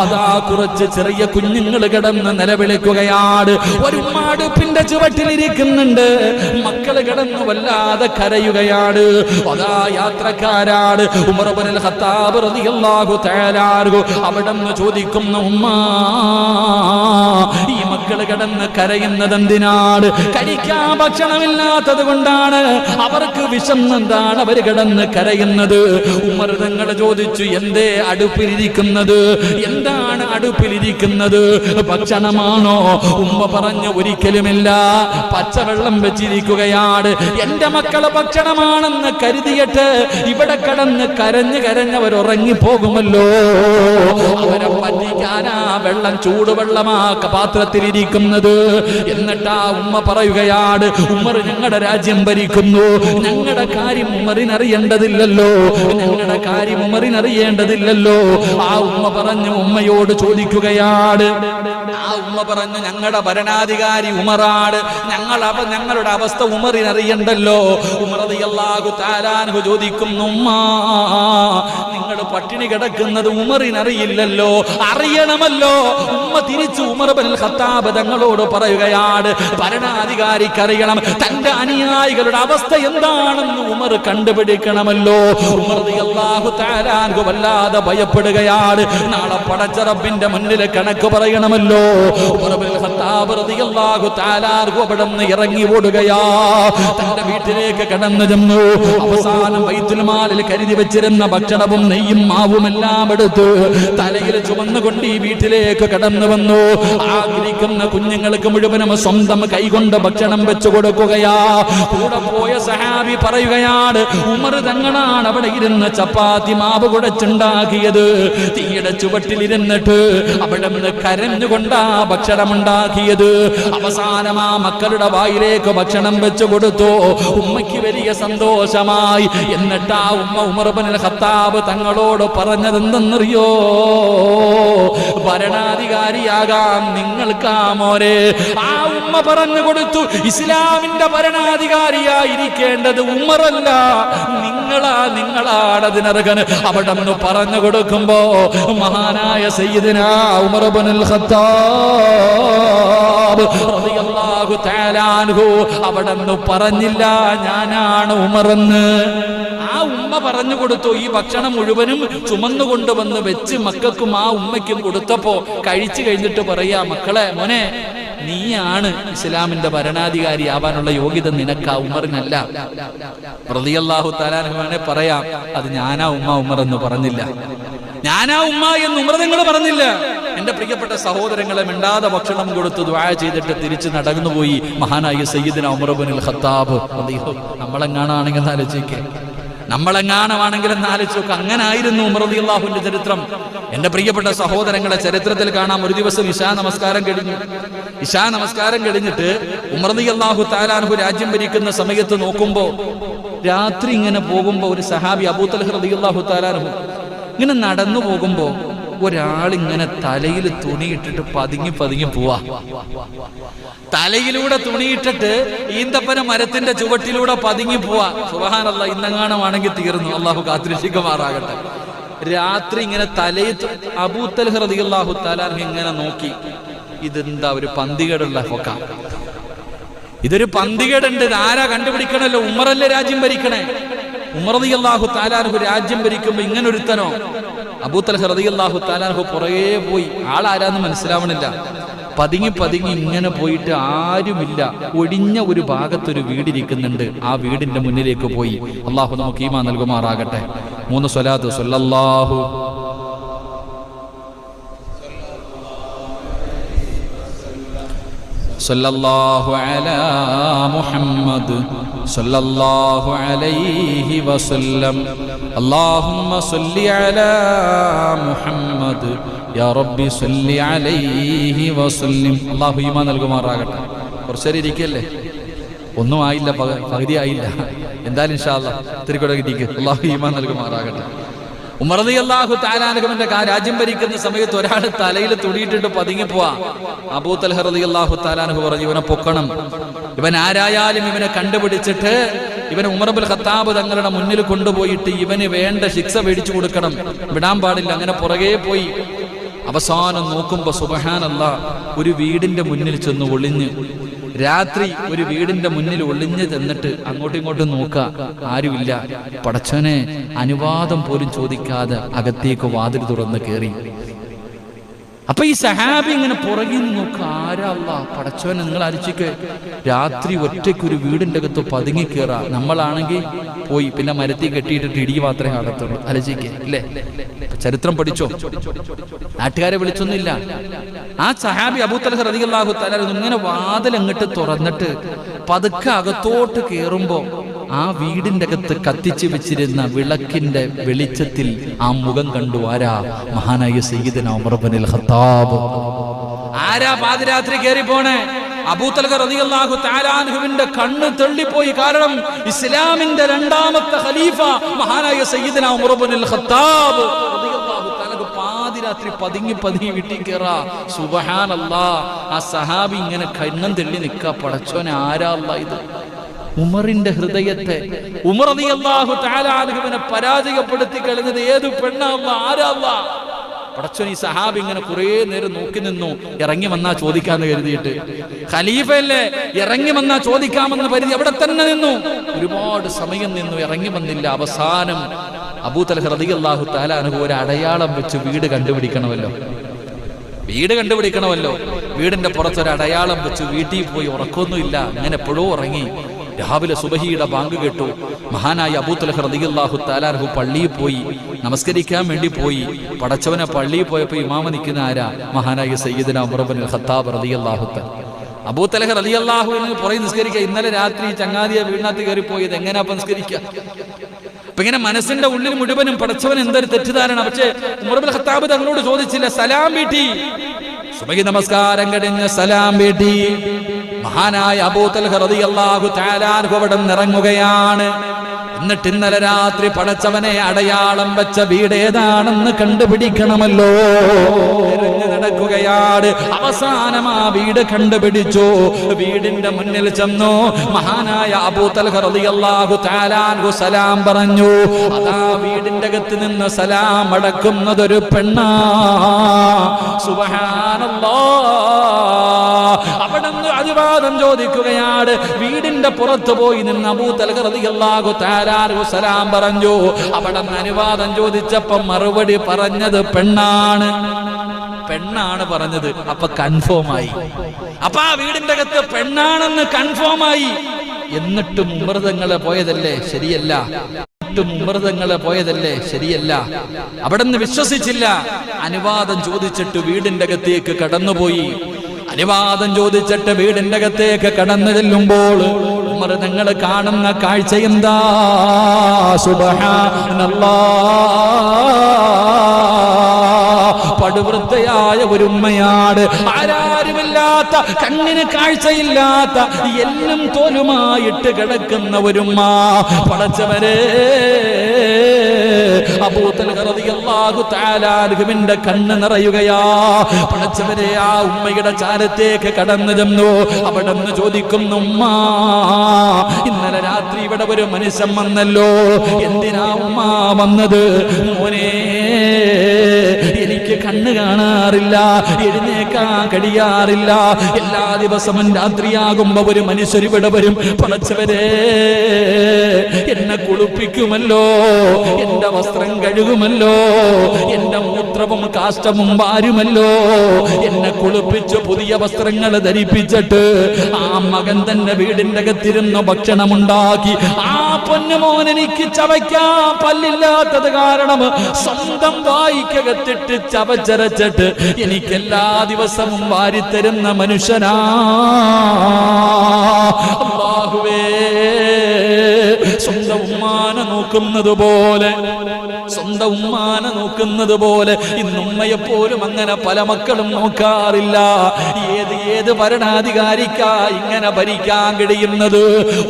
അതാ കുറച്ച് ചെറിയ കുഞ്ഞുങ്ങൾ കിടന്ന് നിലവിളിക്കുകയാണ്. ഒരു അടുപ്പിന്റെ ചുവട്ടിലിരിക്കുന്നുണ്ട്. മക്കള് കിടന്ന് വല്ലാതെ കരയുകയാണ്. അതാ യാത്രക്കാരാണ്. ഉമർ ഇബ്നുൽ ഖത്താബ് റളിയല്ലാഹു തആല അൻഹു അവിടെന്ന് ചോദിക്കുന്നു, ഉമ്മ, ഈ മക്കള് കിടന്ന് കരയുന്നത് എന്തിനാണ്? കഴിക്കാൻ ഭക്ഷണമില്ലാത്തത് കൊണ്ടാണ്. അവർക്ക് വിശന്നെന്താണ് അവർ കിടന്ന് കരയുന്നത്? ഉമർ തങ്ങൾ ചോദിച്ചു, എന്തേ അടുപ്പിലിരിക്കുന്നത്? എന്താണ് അടുപ്പിലിരിക്കുന്നത്? ഭക്ഷണമാണോ? ഉമ്മ പറഞ്ഞു, ഒരിക്കലുമില്ല, പച്ചവെള്ളം വെച്ചിരിക്കുകയാണ്. എന്റെ മക്കള് ഭക്ഷണമാണെന്ന് കരുതിയിട്ട് ഇവിടെ കിടന്ന് കരഞ്ഞവർ ഉറങ്ങിപ്പോകുമല്ലോ, അവരെ പറ്റിക്കാനാ വെള്ളം ചൂടുവെള്ളമാ പാത്രത്തിലിരിക്കുന്നത്. എന്നിട്ടാ ഉമ്മ പറയുകയാണ്, ഉമർ ഞങ്ങളുടെ രാജ്യം ഭരിക്കുന്നു, ഞങ്ങളുടെ കാര്യം ഉമറിനറിയേണ്ടതില്ലല്ലോ, ഞങ്ങളുടെ കാര്യം ഉമറിനറിയേണ്ടതില്ലല്ലോ. ആ ഉമ്മ പറഞ്ഞു, ഉമ്മയോട് ചോദിക്കുകയാണ്. ആ ഉമ്മ പറഞ്ഞു, ഞങ്ങളുടെ ഭരണാധികാരി ഉമറാണ്, ഞങ്ങളുടെ അവസ്ഥ ഉമറിനറിയണ്ടല്ലോ. ഉമർ റളിയല്ലാഹു തആല അൻഹു ചോദിക്കുന്നു, ഉമ്മ, നിങ്ങൾ പട്ടിണി കിടക്കുന്നത് ഉമറിനറിയില്ലല്ലോ, അറിയണമല്ലോ. ഉമ്മ തിരിച്ചു ഉമർ ഇബ്നുൽ ഖത്താബ് തങ്ങളോട് പറയുകയാണ്, ഭരണാധികാരിക്കറിയണം തന്റെ അനുയായികളുടെ അവസ്ഥ എന്താണെന്ന് ഉമർ കണ്ടുപിടിക്കണമല്ലോ. ഉമർ റളിയല്ലാഹു തആല അൻഹു വല്ലാതെ ഭയപ്പെടുകയാണ്. നാളെ പടച്ച റബ്ബിന്റെ മുന്നിൽ കണക്ക് പറയണമല്ലോ. ഉമർ ഇബ്നുൽ ഖത്താബ് റളിയല്ലാഹു തആല അൻഹു അവിടുന്ന് ഇറങ്ങി ഓടുകയാ. തന്റെ വീട്ടിലേക്ക് കടന്നു ചെന്നു. അവസാനം ബൈത്തുൽ മാലിൽ കരുതി വെച്ചിരുന്ന ഭക്ഷണവും നെയ്യും മാവും എല്ലാം എടുത്ത് തലയിൽ ചുമന്നുകൊണ്ട് ഈ വീട്ടിലേക്ക് കടന്നു വന്നു. ആഗ്രഹിക്കുന്ന കുഞ്ഞുങ്ങൾക്ക് മുഴുവനും സ്വന്തം കൈകൊണ്ട് ഭക്ഷണം വെച്ചു കൊടുക്കുകയാ. കൂടെ പോയ സഹാബി പറയുകയാണ്, ഉമർ തങ്ങളാണ് അവിടെ ഇരുന്ന് ചപ്പാത്തി മാവ് കുഴച്ചുണ്ടാക്കിയത്. തീയുടെ ചുവട്ടിലിരുന്നിട്ട് അവിടെ നിന്ന് കരഞ്ഞുകൊണ്ടാ ഭക്ഷണം ഉണ്ടാക്കിയത്. അവസാനം ആ മക്കളുടെ വായിലേക്ക് ഭക്ഷണം വെച്ചു കൊടുത്തു. ഉമ്മയ്ക്ക് വലിയ സന്തോഷമായി. എന്നിട്ടാ ഉമ്മ ഉമർ ഇബ്നുൽ ഖത്താബ് തങ്ങളോട് പറഞ്ഞതെന്തെന്നറിയോ? ഭരണാധികാരിയാകാം നിങ്ങൾക്കാ മോരെ. ആ ഉമ്മ പറഞ്ഞു കൊടുത്തു, ഇസ്ലാമിന്റെ ഭരണാധികാരിയായിരിക്കേണ്ടത് ഉമറല്ല, നിങ്ങളാണ് അതിനർഹൻ. അവിടെ നിന്ന് പറഞ്ഞു കൊടുക്കുമ്പോ മഹാനായ സയ്യിദുനാ ഉമർ ഇബ്നുൽ ഖത്താബ് റളിയല്ലാഹു തആല അൻഹു അവിടെ നിന്ന് പറഞ്ഞില്ല ഞാനാണ് ഉമറെന്ന്. ആ ഉമ്മ പറഞ്ഞു കൊടുത്തു. ഈ ഭക്ഷണം മുഴുവനും ചുമന്നുകൊണ്ടുവന്ന് വെച്ച് മക്കൾക്കും ആ ഉമ്മയ്ക്കും കൊടുത്തപ്പോ കഴിച്ചു കഴിഞ്ഞിട്ട് പറയാ, മക്കളെ, മോനെ, നീയാണ് ഇസ്ലാമിന്റെ ഭരണാധികാരി ആവാനുള്ള യോഗ്യത നിനക്കാ, ഉമറിനല്ല. റളിയല്ലാഹു തആല അൻഹു പറയാം, അത് ഞാനാ ഉമർ എന്ന് പറഞ്ഞില്ല, ഞാനാ ഉമ്മ എന്ന് ഉമർ നിങ്ങൾ പറഞ്ഞില്ല. എന്റെ പ്രിയപ്പെട്ട സഹോദരങ്ങളെ, മിണ്ടാതെ ഭക്ഷണം കൊടുത്ത് ദുആ ചെയ്തിട്ട് തിരിച്ച് നടന്നുപോയി മഹാനായ സയ്യിദുനാ ഉമർ ഇബ്നുൽ ഖത്താബ്. നമ്മളെങ്ങാനാണെങ്കിൽ ആലോചിക്കേ, നമ്മളെങ്ങാനാണെങ്കിൽ ആലോചിച്ചോക്ക്. അങ്ങനെ ആയിരുന്നു ഉമർ റളിയല്ലാഹുവിന്റെ ചരിത്രം. എന്റെ പ്രിയപ്പെട്ട സഹോദരങ്ങളെ, ചരിത്രത്തിൽ കാണാം, ഒരു ദിവസം ഇശാ നമസ്കാരം കഴിഞ്ഞിട്ട് ഉമർ റളിയല്ലാഹു തആല അൻഹു രാജ്യം ഭരിക്കുന്ന സമയത്ത് നോക്കുമ്പോ രാത്രി ഇങ്ങനെ പോകുമ്പോ ഒരു സഹാബി അബൂ തൽഹ റളിയല്ലാഹു തആല അൻഹു ഇങ്ങനെ നടന്നു പോകുമ്പോ ഒരാളിങ്ങനെ തലയിൽ തുണിയിട്ടിട്ട് പതുങ്ങി പോവാ. തലയിലൂടെ തുണിയിട്ടിട്ട് ഈന്തപ്പന മരത്തിന്റെ ചുവട്ടിലൂടെ പതുങ്ങി പോവാ. സുബ്ഹാനല്ലാഹ്, ഇന്നെങ്ങാണമാണെങ്കിൽ തീർന്നു. അള്ളാഹു കാത്തിരക്ഷിക്കുമാറാകട്ടെ. രാത്രി ഇങ്ങനെ തലയിൽ അബൂ തൽഹ റളിയല്ലാഹു തആല അൻഹു ഇങ്ങനെ നോക്കി, ഇതെന്താ ഒരു പന്തികേടുള്ള ഹൊക്ക, ഇതൊരു പന്തികേടുണ്ട്. ആരാ കണ്ടുപിടിക്കണല്ലോ, ഉമറല്ലേ രാജ്യം ഭരിക്കണേ. ഉമർ റളിയല്ലാഹു തആല അൻഹു രാജ്യം ഭരിക്കുമ്പോ ഇങ്ങനൊരുത്തനോ? അബൂ തൽഹ റളിയല്ലാഹു തആല അൻഹു പുറകെ പോയി. ആളാരാന്ന് മനസ്സിലാവണില്ല. പതുങ്ങി ഇങ്ങനെ പോയിട്ട് ആരുമില്ല, ഒഴിഞ്ഞ ഒരു ഭാഗത്തൊരു വീടിരിക്കുന്നുണ്ട്. ആ വീടിന്റെ മുന്നിലേക്ക് പോയി. അള്ളാഹു നമുക്ക് ഈമാൻ നൽകുമാറാകട്ടെ. 3 സ്വലാത്ത്. സ്വല്ലല്ലാഹു സല്ലല്ലാഹു അലാ മുഹമ്മദ് സല്ലല്ലാഹു അലൈഹി വസല്ലം. അല്ലാഹുമ്മ സല്ലി അലാ മുഹമ്മദ് യാ റബ്ബി സല്ലി അലൈഹി വസല്ലം. അല്ലാഹു ഈമാൻ നൽകുമാറാകട്ടെ. കുറച്ചേരം ഇരിക്കല്ലേ, ഒന്നും ആയില്ല, പകുതി ആയില്ല. എന്തായാലും ഇൻഷാ അല്ലാഹ് ഇത്തിരി കൂടെ ഇരിക്കും. അല്ലാഹു ഈമാൻ നൽകുമാറാകട്ടെ. ഉമർ റളിയല്ലാഹു തആല അൻഹുവിന്റെ രാജ്യം ഭരിക്കുന്ന സമയത്ത് ഒരാൾ തലയിൽ തുടിയിട്ടിട്ട് പതുങ്ങിപ്പോവാ. അബൂ തൽഹ റളിയല്ലാഹു തആല അൻഹു പറഞ്ഞു, ഇവനെ പൊക്കണം, ഇവൻ ആരായാലും ഇവനെ കണ്ടുപിടിച്ചിട്ട് ഇവനെ ഉമർ ഇബ്നുൽ ഖത്താബ് തങ്ങളുടെ മുന്നിൽ കൊണ്ടുപോയിട്ട് ഇവന് വേണ്ട ശിക്ഷ മേടിച്ചു കൊടുക്കണം, വിടാൻ പാടില്ല. അങ്ങനെ പുറകെ പോയി. അവസാനം നോക്കുമ്പോ സുബ്ഹാനല്ലാഹ്, ഒരു വീടിന്റെ മുന്നിൽ ചെന്ന് ഒളിഞ്ഞ്, രാത്രി ഒരു വീടിന്റെ മുന്നിൽ ഒളിഞ്ഞ് ചെന്നിട്ട് അങ്ങോട്ടും ഇങ്ങോട്ടും നോക്കുക, ആരുമില്ല. പടച്ചോനെ അനുവാദം പോലും ചോദിക്കാതെ അകത്തേക്ക് വാതിൽ തുറന്ന് കയറി. അപ്പൊ ഈ സഹാബി ഇങ്ങനെ പുറകിൽ നോക്കുക, ആരാ അല്ലാഹ്, പടച്ചോനെ നിങ്ങൾ അരിച്ചിക്ക്, രാത്രി ഒറ്റയ്ക്ക് ഒരു വീടിന്റെ അകത്ത് പതുങ്ങി കയറാ. നമ്മളാണെങ്കിൽ പോയി പിന്നെ മരത്തിൽ കെട്ടിയിട്ടിട്ട് ഇടി മാത്രമേ കാണത്തുള്ളൂ. അലജിക്ക് അല്ലേ? ചരിത്രം പഠിച്ചോ? നാട്ടുകാരെ വിളിച്ചൊന്നുമില്ല. ആ സഹാബി അബൂ തൽഹ റളിയല്ലാഹു തആല ഇങ്ങനെ വാതിൽ അങ്ങോട്ട് തുറന്നിട്ട് പതുക്കെ അകത്തോട്ട് കയറുമ്പോ ആ വീടിന്റെ അകത്ത് കത്തിച്ചു വെച്ചിരുന്ന വിളക്കിന്റെ വെളിച്ചത്തിൽ ആ മുഖം കണ്ടു. ആരാ? മഹാനായ സയ്യിദുനാ ഉമർ ഇബ്നുൽ ഖത്താബ്. ആരാ പാതിരാത്രി കയറി പോണേ? അബൂ തൽഹ റളിയല്ലാഹു തആല അൻഹുവിന്റെ കണ്ണ് തെള്ളിപ്പോയി. കാരണം ഇസ്ലാമിന്റെ രണ്ടാമത്തെ ഖലീഫ മഹാനായ സയ്യിദുനാ ഉമർ ഇബ്നുൽ ഖത്താബ് റളിയല്ലാഹു തആല പാതിരാത്രി പതുങ്ങി വീട്ടിൽ കയറാ. സുബ്ഹാനല്ലാഹ്, ആ സഹാബി ഇങ്ങനെ കണ്ണും തെള്ളി നിൽക്കാ. പടച്ചോനെ ആരാ അല്ലാഹ് ഇത്? ഉമറിന്റെ ഹൃദയത്തെ, ഉമർ റളിയല്ലാഹു തആല അൻഹുവിനെ പരാജയപ്പെടുത്തി കളഞ്ഞത് ഏത് പെണ്ണാ അല്ലാഹ്? ആരാ അല്ലാഹ്? പടച്ചോൻ ഈ സഹാബി ഇങ്ങനെ കുറെ നേരം നോക്കി നിന്നു. ഇറങ്ങി വന്നാ ചോദിക്കാന്ന് കരുതിയിട്ട്, ഖലീഫയല്ലേ, ഇറങ്ങി വന്നാ ചോദിക്കാമെന്ന് കരുതി അവിടെ തന്നെ നിന്നു. ഒരുപാട് സമയം നിന്നു, ഇറങ്ങി വന്നില്ല. അവസാനം അബൂ തൽഹ റളിയല്ലാഹു തആല അൻഹു ഒരു അടയാളം വെച്ച് വീട് കണ്ടുപിടിക്കണമല്ലോ. വീടിന്റെ പുറത്തൊരു അടയാളം വെച്ച് വീട്ടിൽ പോയി. ഉറക്കൊന്നുമില്ല, അങ്ങനെ എപ്പോഴോ ഉറങ്ങി. രാവിലെ സുബഹിയുടെ ബാങ്ക് കേട്ടു. മഹാനായ അബൂ തൽഹ റളിയല്ലാഹു തആല അൻഹു പള്ളിയിൽ പോയി, നമസ്കരിക്കാൻ വേണ്ടി പോയി. പടച്ചവനെ പള്ളിയിൽ പോയപ്പോ ഇമാമ നിൽക്കുന്ന ആരാ? മഹാനായ സയ്യിദുനാ ഉമർ ഇബ്നുൽ ഖത്താബ് റളിയല്ലാഹു തആല. അബൂ തൽഹ റളിയല്ലാഹു അൻഹു പുറകെ നിസ്കരിക്കുക. ഇന്നലെ രാത്രി ചങ്ങാതിയെ വീടിനകത്ത് കയറി പോയത്, എങ്ങനെയാ നിസ്കരിക്കുക? അപ്പൊ ഇങ്ങനെ മനസ്സിന്റെ ഉള്ളിൽ മുഴുവനും പടച്ചവൻ എന്തൊരു തെറ്റിദ്ധാരണ. പക്ഷേ ഉമർ ഇബ്നുൽ ഖത്താബ് തങ്ങളോട് ചോദിച്ചില്ല, സലാം വീട്ടി. സുബഹി നമസ്കാരം കഴിഞ്ഞ് സലാം വീട്ടി. മഹാനായ അബൂ തൽഹ റളിയല്ലാഹു തആല അൻഹു അവിടെ ഇറങ്ങുകയാണ്. എന്നിട്ട് ഇന്നലെ രാത്രി പടച്ചവനെ അടയാളം വെച്ച വീട് ഏതാണെന്ന് കണ്ടുപിടിക്കണമല്ലോ. നടക്കുകയാണ്. അവസാനം ആ വീട് കണ്ടുപിടിച്ചു. വീടിന്റെ മുന്നിൽ ചെന്നു. മഹാനായ അബൂ തൽഹ റളിയല്ലാഹു തആല അൻഹു സലാം പറഞ്ഞു. അതാ വീടിന്റെ അകത്ത് നിന്ന് സലാം അടക്കുന്നതൊരു പെണ്ണാ. സുബ്ഹാനല്ലാഹ്. അവിടുന്ന് അനുവാദം ചോദിക്കുകയാണ്. വീടിന്റെ പുറത്തു പോയി നിന്ന് അബൂ തൽഹ റളിയല്ലാഹു തആല അൻഹു സലാം പറഞ്ഞു. അവിടുന്ന് അനുവാദം ചോദിച്ചപ്പോൾ മറുപടി പറഞ്ഞത് പെണ്ണാണ് പറഞ്ഞത്. അപ്പൊ കൺഫേമായി. അപ്പൊ ആ വീടിന്റെ അകത്ത് പെണ്ണാണെന്ന് കൺഫേമായി. എന്നിട്ടും ഉമർതങ്ങളെ പോയതല്ലേ ശരിയല്ല. അവിടുന്ന് വിശ്വസിച്ചില്ല. അനുവാദം ചോദിച്ചിട്ട് വീടിന്റെ അകത്തേക്ക് കടന്നുപോയി. അനുവാദം ചോദിച്ചിട്ട് വീടിന്റെ അകത്തേക്ക് കടന്നു ചെല്ലുമ്പോൾ ഉമർ തങ്ങൾ കാണുന്ന കാഴ്ച എന്താ? സുബ്ഹാനല്ലാഹ്. പടുവൃദ്ധയായ ഒരു ഉമ്മയാണ്. ആരാരുമില്ലാത്ത, കണ്ണിന് കാഴ്ചയില്ലാത്ത, എല്ലും തോലുമായിട്ട് കിടക്കുന്ന ഒരുമ്മ. പടച്ചവരെ, അബൂ തൽഹ റളിയല്ലാഹു തആല അൻഹുവിന്റെ കണ്ണ് നിറയുകയാ. പടച്ചവരെ, ആ ഉമ്മയുടെ ചാരത്തേക്ക് കടന്നു ചെന്നു. അവിടെ നിന്ന് ചോദിക്കുന്നു, ഉമ്മ, ഇന്നലെ രാത്രി ഇവിടെ ഒരു മനുഷ്യൻ വന്നല്ലോ, എന്തിനാ ഉമ്മ വന്നത്? മോനെ, എനിക്ക് കണ്ണ് കാണാറില്ല, എഴുന്നേക്കാൻ കഴിയാറില്ല. എല്ലാ ദിവസവും രാത്രിയാകുമ്പോ ഒരു മനുഷ്യർ ഇവിടെ വരും. പടച്ചവരെ, എന്നെ കുളിപ്പിക്കുമല്ലോ, എന്റെ വസ്ത്രം കഴുകുമല്ലോ, എന്റെ മൂത്രവും കാഷ്ടവും വാരുമല്ലോ, എന്നെ കുളിപ്പിച്ച് പുതിയ വസ്ത്രങ്ങൾ ധരിപ്പിച്ചിട്ട് ആ മകൻ തന്നെ വീടിന്റെ അകത്തിരുന്ന് ഭക്ഷണമുണ്ടാക്കി. ആ പൊന്നുമോൻ എനിക്ക് ചവയ്ക്കാൻ പല്ലില്ലാത്തത് കാരണം സ്വന്തം വായിക്കകത്തിട്ട് ചവച്ചരച്ചിട്ട് എനിക്ക് എല്ലാ ദിവസവും വാരിത്തരുന്ന മനുഷ്യനാ. അല്ലാഹുവേ, സ്വന്തം ഉമ്മാനെ നോക്കുന്നത് പോലെ സ്വന്തം ഉമ്മാനെ നോക്കുന്നത് പോലെ ഇന്ന് ഉമ്മയെപ്പോലും അങ്ങനെ പല മക്കളും നോക്കാറില്ല. ഏത് ഭരണാധികാരിക്കാ ഇങ്ങനെ ഭരിക്കാൻ കഴിയുന്നത്?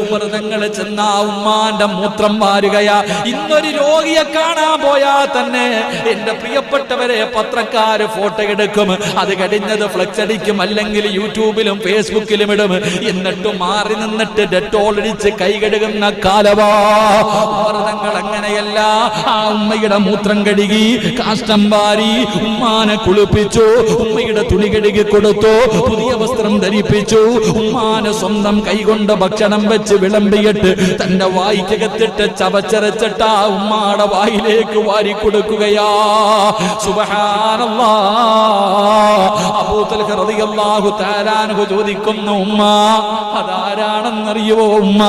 ഉമർ തങ്ങൾ ചെന്ന ഉമ്മാന്റെ മൂത്രം വാരുകയാ. ഇന്നൊരു രോഗിയെ കാണാൻ പോയാൽ തന്നെ എന്റെ പ്രിയപ്പെട്ടവരെ പത്രക്കാര് ഫോട്ടോ എടുക്കും, അത് കഴിഞ്ഞത് ഫ്ലെക്സ് അടിക്കും, അല്ലെങ്കിൽ യൂട്യൂബിലും ഫേസ്ബുക്കിലും ഇടും. എന്നിട്ട് മാറി നിന്നിട്ട് ഡെറ്റോൾ അടിച്ച് കൈ കഴുകുന്ന കാലവാ. ഉമർ തങ്ങൾ അങ്ങനെയല്ല. ആ ഉമ്മയുടെ മൂത്രം കഴുകി, കാഷ്ടം വാരി, ഉമ്മാനെ കുളിപ്പിച്ചു, ഉമ്മയുടെ തുണി കഴുകി കൊടുത്തു, പുതിയ വസ്ത്രം ധരിപ്പിച്ചു, ഉമ്മാനെ സ്വന്തം കൈകൊണ്ട് ഭക്ഷണം വെച്ച് വിളമ്പിയിട്ട് തന്റെ വായിക്കകത്തിട്ട് ചവച്ചരച്ചിട്ട് ആ ഉമ്മാടെ വായിലേക്ക് വാരി കൊടുക്കുകയാ. സുബ്ഹാനല്ലാഹ്. അബൂ തൽഹ റളിയല്ലാഹു തആല അൻഹു ചോദിക്കുന്നു, ഉമ്മ അതാരാണെന്നറിയോ? ഉമ്മ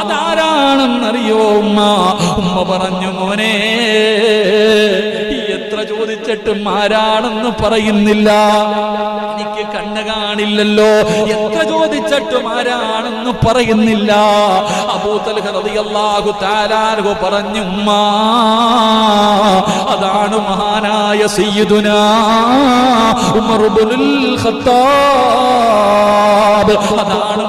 അതാരാണെന്നറിയോ? ഉമ്മ പറഞ്ഞു, മോനെ എത്ര ചോദിച്ചിട്ടും ആരാണെന്ന് പറയുന്നില്ല, എനിക്ക് കണ്ണ് കാണില്ലല്ലോ, എത്ര ചോദിച്ചിട്ടും ആരാണെന്ന് പറയുന്നില്ല. അബൂ തൽഹ റളിയല്ലാഹു തആല അൻഹു പറഞ്ഞു, ഉമ്മ അതാണ് മഹാനായ സയ്യിദുനാ ഉമർ ഇബ്നുൽ ഖത്താബ്. അതാണ്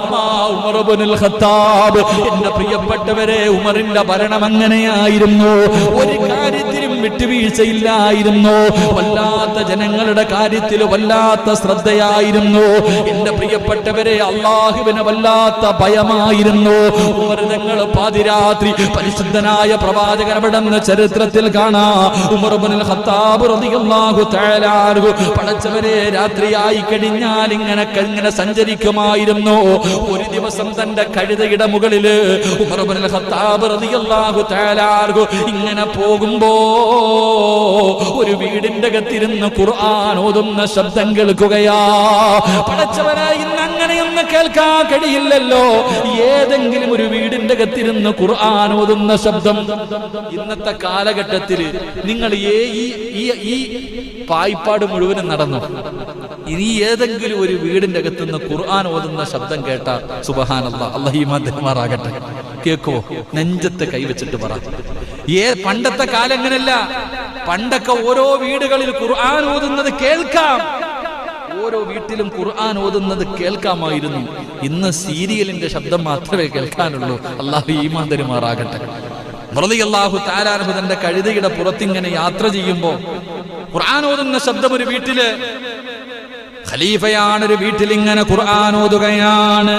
ഉമർ ഇബ്നുൽ ഖത്താബ്. എന്റെ പ്രിയപ്പെട്ടവരെ, ഉമറിന്റെ ഭരണം അങ്ങനെയായിരുന്നു. ഒരു കാര്യത്തിലും വിട്ടുവീഴ്ചയില്ലായിരുന്നു. വല്ലാത്ത ജനങ്ങളുടെ കാര്യത്തിൽ വല്ലാത്ത ശ്രദ്ധയായിരുന്നു. എന്റെ പ്രിയപ്പെട്ടവരെ, അള്ളാഹുവിന് വല്ലാത്ത ഭയമായിരുന്നു. ഉമർ തങ്ങൾ പാതിരാത്രി പരിശുദ്ധനായ പ്രവാചകൻ അവിടുന്ന് ചരിത്രത്തിൽ കാണാം. ഉമർ ഇബ്നുൽ ഖത്താബ് റളിയല്ലാഹു തആല അൻഹു പടച്ചവരെ രാത്രിയായി കഴിഞ്ഞാൽ ഇങ്ങനെ സഞ്ചരിക്കുമായിരുന്നു. ഒരു ദിവസം തന്റെ കഴുതയുടെ മുകളില് ഉമർ ഇബ്നുൽ ഖത്താബ് റളിയല്ലാഹു തആല അൻഹു ഇങ്ങനെ പോകുമ്പോ ഒരു വീടിന്റെ അകത്തിരുന്ന് ഖുർആൻ ഓതുന്ന ശബ്ദം കേൾക്കുകയാ. പടച്ചവനെ, ഇന്ന് അങ്ങനെയൊന്നും കേൾക്കാൻ കഴിയില്ലല്ലോ. ഏതെങ്കിലും ഒരു വീടിന്റെ അകത്തിരുന്ന് ഖുർആൻ ഓതുന്ന ശബ്ദം. ഇന്നത്തെ കാലഘട്ടത്തിൽ നിങ്ങൾ ഈ പായ്പാട് മുഴുവനും നടന്നു, ഇനി ഏതെങ്കിലും ഒരു വീടിന്റെ അകത്തുനിന്ന് ഖുർആൻ ഓതുന്ന ശബ്ദം കേട്ട സുബ്ഹാനല്ലാഹ്, അല്ലാഹു ഈമാൻ തരുമാറാകട്ടെ. കേക്കോ? നെഞ്ചത്ത് കൈവച്ചിട്ട് പറ. പണ്ടത്തെ കാലം അങ്ങനല്ല. പണ്ടൊക്കെ ഓരോ വീടുകളിൽ ഖുർആൻ ഓതുന്നത് കേൾക്കാം, ഓരോ വീട്ടിലും ഖുർആൻ ഓതുന്നത് കേൾക്കാമായിരുന്നു. ഇന്ന് സീരിയലിന്റെ ശബ്ദം മാത്രമേ കേൾക്കാനുള്ളൂ. അല്ലാഹു ഈമാൻ തരുമാറാകട്ടെ. റളിയല്ലാഹു തആല അൻഹു തന്റെ കഴുതയുടെ പുറത്തിങ്ങനെ യാത്ര ചെയ്യുമ്പോ ഖുർആൻ ഓതുന്ന ശബ്ദം ഒരു വീട്ടില്, ഖലീഫയാണ്, ഒരു വീട്ടിൽ ഇങ്ങനെ ഖുർആൻ ഓതുകയാണ്.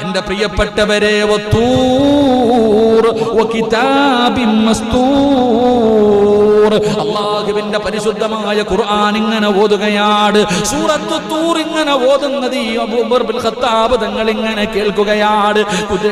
എന്റെ പ്രിയപ്പെട്ടവരെ, വത്തൂർ വകിതാബിൻ മസ്തൂർ, അല്ലാഹുവിന്റെ പരിശുദ്ധമായ ഖുർആൻ ഇങ്ങനെ ഓതുകയാണ്. സൂറത്തു തൂർ ഇങ്ങനെ ഓതുന്നത് ഈ അബൂ ഉമർ ബിൻ ഖത്താബ് തങ്ങൾ ഇങ്ങനെ കേൾക്കുകയാണ്.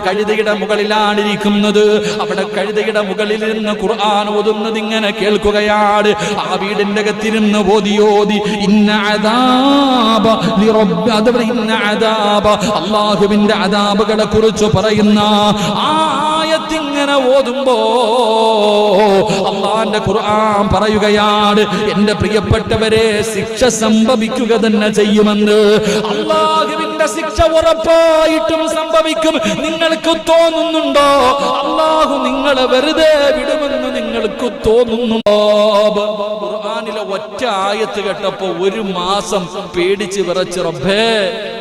കഴുതയുടെ മുകളിലാണ് ഇരിക്കുന്നത്. അവിടെ കഴുതയുടെ മുകളിൽ നിന്ന് ഖുർആൻ ഓതുന്നത് ഇങ്ങനെ കേൾക്കുകയാണ്. ആ വീടിന്റെ അകത്തിരുന്ന് ഓതി ഇന്ന അദാബ ലിറബ്ബി, ഇന്ന അദാബ, അല്ലാഹുവിന്റെ അദാബുകളെ കുറിച്ച് പറയുന്ന ആ ആയത്ത് ഇങ്ങനെ ഓതുമ്പോ അല്ലാഹുവിന്റെ ഖുർആൻ പറയുകയാണ്, എന്റെ പ്രിയപ്പെട്ടവരെ, ശിക്ഷ സംഭവിക്കുക തന്നെ ചെയ്യുമെന്ന്. അല്ലാഹുവിന്റെ ശിക്ഷ ഉറപ്പായിട്ടും സംഭവിക്കും. നിങ്ങൾക്ക് തോന്നുന്നുണ്ടോ അല്ലാഹു നിങ്ങളെ വെറുതെ വിടുമെന്ന് നിങ്ങൾക്ക് തോന്നുന്നുണ്ടോ? ഖുർആനിലെ ഒറ്റ ആയത്ത് കേട്ടപ്പോ ഒരു മാസം പേടിച്ച് വിറച്ച് റബ്ബേ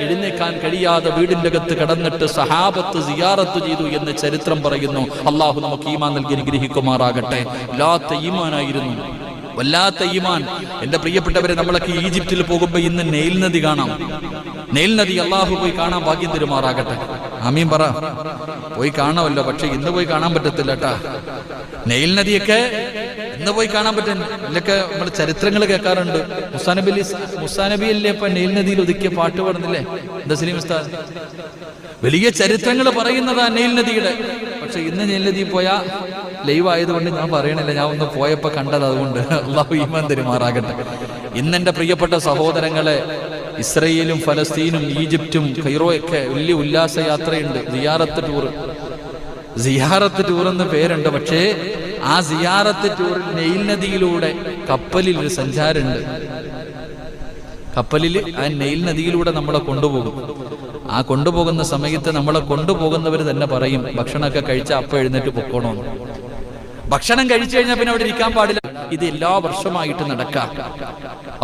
എഴുന്നേക്കാൻ കഴിയാതെ വീടിന്റെ അകത്ത് കിടന്നിട്ട് സഹാബത്ത് സിയാറത്ത് ചെയ്തു എന്ന് ചരിത്രം പറയുന്നു. അള്ളാഹു നമുക്ക് ഈമാൻ നൽകി അനുഗ്രഹിക്കുമാറാകട്ടെ. വല്ലാത്ത ഈമാനായിരുന്നു, വല്ലാത്ത ഈമാൻ. എന്റെ പ്രിയപ്പെട്ടവരെ, നമ്മളൊക്കെ ഈജിപ്തിൽ പോകുമ്പോ ഇന്ന് നൈൽ നദി കാണാം. നൈൽ നദി അള്ളാഹു പോയി കാണാൻ ഭാഗ്യം തരുമാറാകട്ടെ. ആമീൻ പറ. പോയി കാണാമല്ലോ, പക്ഷെ ഇന്ന് പോയി കാണാൻ പറ്റത്തില്ല കേട്ടാ. നൈൽ നദിയൊക്കെ ഇന്ന് പോയി കാണാൻ പറ്റും. ഇതിലൊക്കെ നമ്മൾ ചരിത്രങ്ങൾ കേൾക്കാറുണ്ട്. മുസാ നബി അല്ലേ ഇപ്പൊ നൈൽ നദിയിൽ ഒതുക്കിയ പാട്ട് പാടുന്നില്ലേ ദസ്ലീം ഉസ്താദ്? വലിയ ചരിത്രങ്ങൾ പറയുന്നതാ നൈൽ നദിയുടെ. പക്ഷെ ഇന്ന് നൈൽ നദി പോയാ ലൈവ് ആയതുകൊണ്ട് ഞാൻ പറയണില്ല, ഞാൻ ഒന്ന് പോയപ്പോ കണ്ടത്, അതുകൊണ്ട് അല്ലാഹു ഈമാൻ തരുമാറാകട്ടെ. ഇന്നെന്റെ പ്രിയപ്പെട്ട സഹോദരങ്ങളെ, ഇസ്രയേലും ഫലസ്തീനും ഈജിപ്തും കൈറോയൊക്കെ വലിയ ഉല്ലാസ യാത്രയുണ്ട്. സിയാറത്ത് ടൂർ എന്ന് പേരുണ്ട്. പക്ഷേ ആ സിയാറത്ത് ടൂറിൽ നൈൽ നദിയിലൂടെ കപ്പലിൽ ഒരു സഞ്ചാരമുണ്ട്. കപ്പലിൽ ആ നൈൽ നദിയിലൂടെ നമ്മളെ കൊണ്ടുപോകും. ആ കൊണ്ടുപോകുന്ന സമയത്ത് നമ്മളെ കൊണ്ടുപോകുന്നവർ തന്നെ പറയും, ഭക്ഷണമൊക്കെ കഴിച്ചാൽ അപ്പം എഴുന്നേറ്റ് പൊക്കോണമെന്ന്. ഭക്ഷണം കഴിച്ചു കഴിഞ്ഞാൽ പിന്നെ അവിടെ ഇരിക്കാൻ പാടില്ല. ഇത് എല്ലാ വർഷമായിട്ട് നടക്കാം.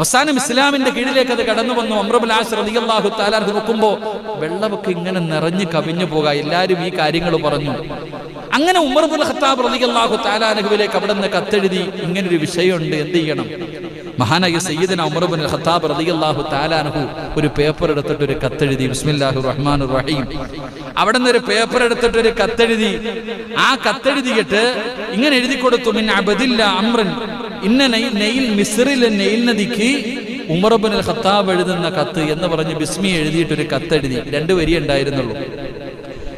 അവസാനം ഇസ്ലാമിന്റെ കീഴിലേക്ക് അത് കടന്നു വന്നു. ഉമർ ഇബ്നു ആസ് റളിയല്ലാഹു തആല അൻഹു നോക്കുമ്പോ വെള്ളമൊക്കെ ഇങ്ങനെ നിറഞ്ഞു കവിഞ്ഞു പോകാം. എല്ലാവരും ഈ കാര്യങ്ങൾ പറഞ്ഞു. അങ്ങനെ ഉമർ ഇബ്നുൽ ഖത്താബ് റളിയല്ലാഹു തആല അൻഹുവിലേക്ക് അവിടെ നിന്ന് കത്തെഴുതി, ഇങ്ങനൊരു വിഷയമുണ്ട്, എന്ത് ചെയ്യണം? മഹാനായ സയ്യിദന ഉമർ ഇബ്നുൽ ഖത്താബ് റളിയല്ലാഹു തആല അൻഹു ഒരു പേപ്പർ എടുത്തിട്ട് ഒരു കത്തെഴുതി. ബിസ്മില്ലാഹിർ റഹ്മാനിർ റഹീം. അവിടെ നിന്ന് ഒരു പേപ്പർ എടുത്തിട്ട് ഒരു കത്തെഴുതി. ആ കത്തെഴുതിയിട്ട് ഇങ്ങനെ എഴുതി കൊടുത്തു, മിൻ അബദില്ല അംറൻ ഇന്ന നൈൽ മിസ്റിലെ നൈൽ നദിക്ക് ഉമർ ഇബ്നുൽ ഖത്താബ് എഴുതുന്ന കത്ത് എന്ന് പറഞ്ഞ് ബിസ്മി എഴുതിയിട്ട് ഒരു കത്തെഴുതി. 2 വരി ഉണ്ടായിരുന്നുള്ളൂ.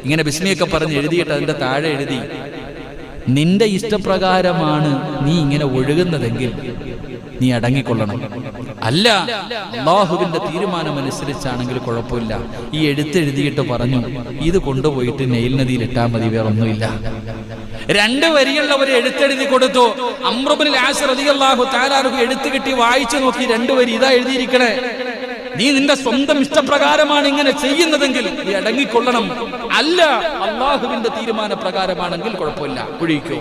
ഇങ്ങനെ ബിസ്മിയൊക്കെ പറഞ്ഞ് എഴുതിയിട്ട് അതിന്റെ താഴെ എഴുതി, നിന്റെ ഇഷ്ടപ്രകാരമാണ് നീ ഇങ്ങനെ ഒഴുകുന്നതെങ്കിൽ നീ അടങ്ങിക്കൊള്ളണം. അല്ല, അല്ലാഹുവിന്റെ തീരുമാനം അനുസരിച്ചാണെങ്കിൽ കുഴപ്പമില്ല. ഈ എഴുത്തെഴുതിയിട്ട് പറഞ്ഞു, ഇത് കൊണ്ടുപോയിട്ട് നൈൽ നദിയിൽ ഇട്ടാൽ മതി, വേറൊന്നുമില്ല. 2 വരിയുള്ള ഒരു എഴുത്തെഴുതി കൊടുത്തു. അംർ ഇബ്നുൽ ആസ് റളിയല്ലാഹു തആല അൻഹു എഴുത്ത് കിട്ടി വായിച്ചു നോക്കി. 2 വരി ഇതാ എഴുതിയിരിക്കണേ, നീ നിന്റെ സ്വന്തം ഇഷ്ടപ്രകാരമാണ് ഇങ്ങനെ ചെയ്യുന്നതെങ്കിൽ നീ അടങ്ങിക്കൊള്ളണം. അല്ല, അള്ളാഹുവിന്റെ തീരുമാന പ്രകാരമാണെങ്കിൽ കുഴപ്പമില്ല, ഒഴിക്കോ.